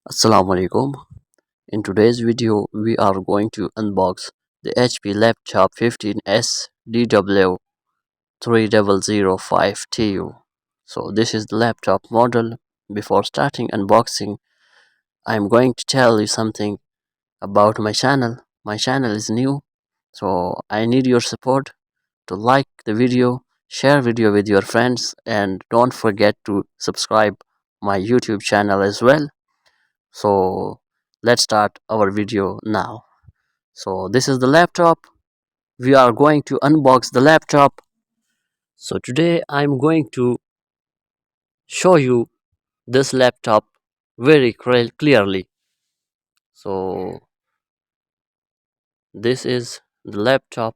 Assalamu alaikum. In today's video, we are going to unbox the HP Laptop 15S DW3005TU. So this is the laptop model. Before starting unboxing, I'm going to tell you something about my channel. My channel is new, so I need your support to like the video, share video with your friends, and don't forget to subscribe my YouTube channel as well. So let's start our video now. So this is the laptop. We are going to unbox the laptop. So today I'm going to show you this laptop very clearly. So this is the laptop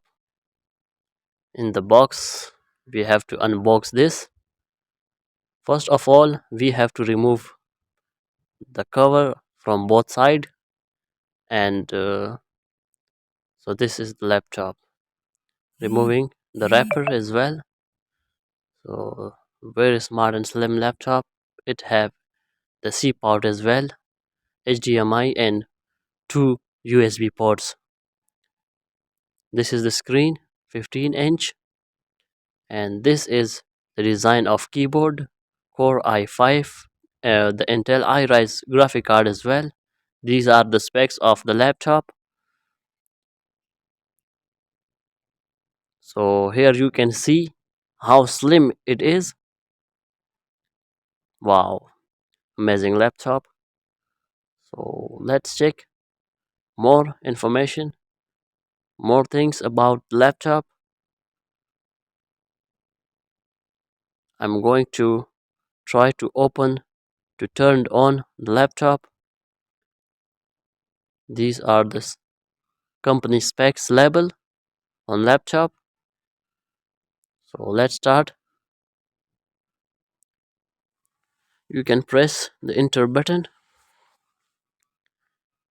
in the box. We have to unbox this. First of all, we have to remove the cover from both sides, and so this is the laptop. Removing the wrapper as well. So very smart and slim laptop. It have the C port as well, HDMI and two USB ports. This is the screen, 15-inch, and this is the design of keyboard, Core i5, the Intel iRise graphic card as well. These are the specs of the laptop. So here you can see how slim it is. Wow, amazing laptop. So let's check more information, more things about the laptop. I'm going to try to turn on the laptop. These are the company specs label on laptop. So let's start. You can press the enter button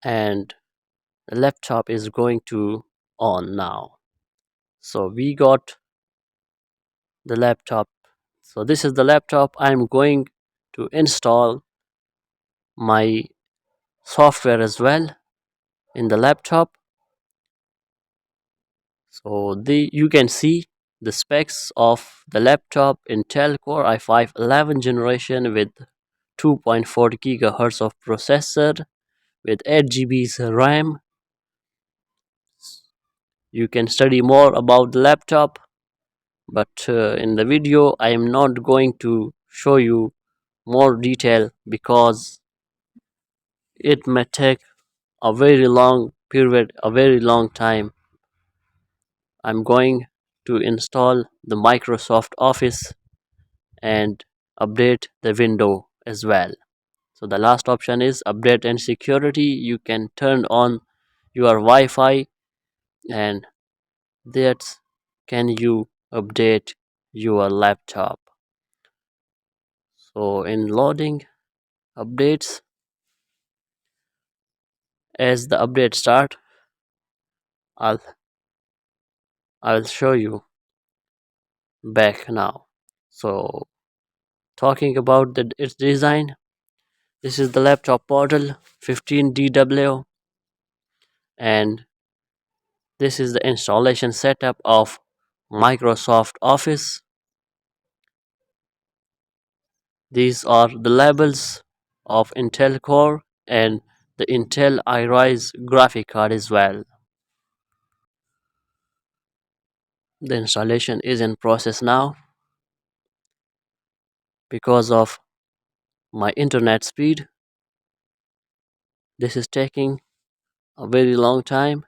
and the laptop is going to on now. So we got the laptop. So this is the laptop. I'm going to install my software as well in the laptop. So you can see the specs of the laptop: Intel Core i5 11 generation with 2.4 gigahertz of processor with 8 GBs RAM. You can study more about the laptop, but in the video I am not going to show you more detail because it may take a very long period, a very long time. I'm going to install the Microsoft Office and update the window as well. So the last option is update and security. You can turn on your Wi-Fi, and that's can you update your laptop. So in loading updates, as the update start, I'll I'll show you back now. So talking about its design, this is the laptop model 15DW, and this is the installation setup of Microsoft Office. These are the labels of Intel Core and the Intel iRise graphic card as well. The installation is in process now. Because of my internet speed, this is taking a very long time.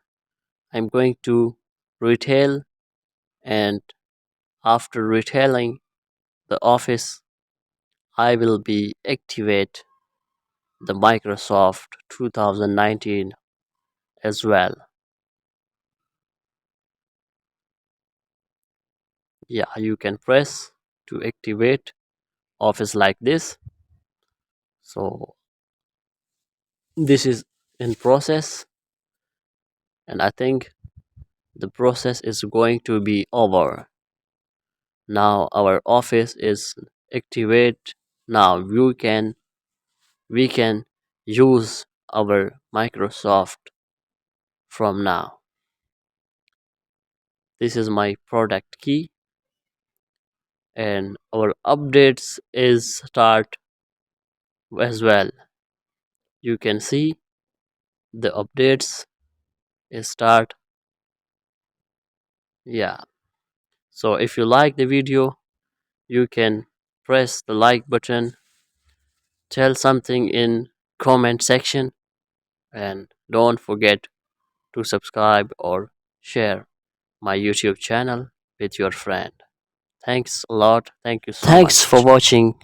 I'm going to retail, and after retailing the Office, I will be activate the Microsoft 2019 as well. Yeah, you can press to activate Office like this. So this is in process, and I think the process is going to be over. Now our Office is activate. Now we can use our Microsoft from now. This is my product key, and our updates is start as well. You can see the updates is start. Yeah. So if you like the video, you can press the like button, tell something in comment section, and don't forget to subscribe or share my YouTube channel with your friend. Thanks a lot. Thank you so Thanks for much. watching.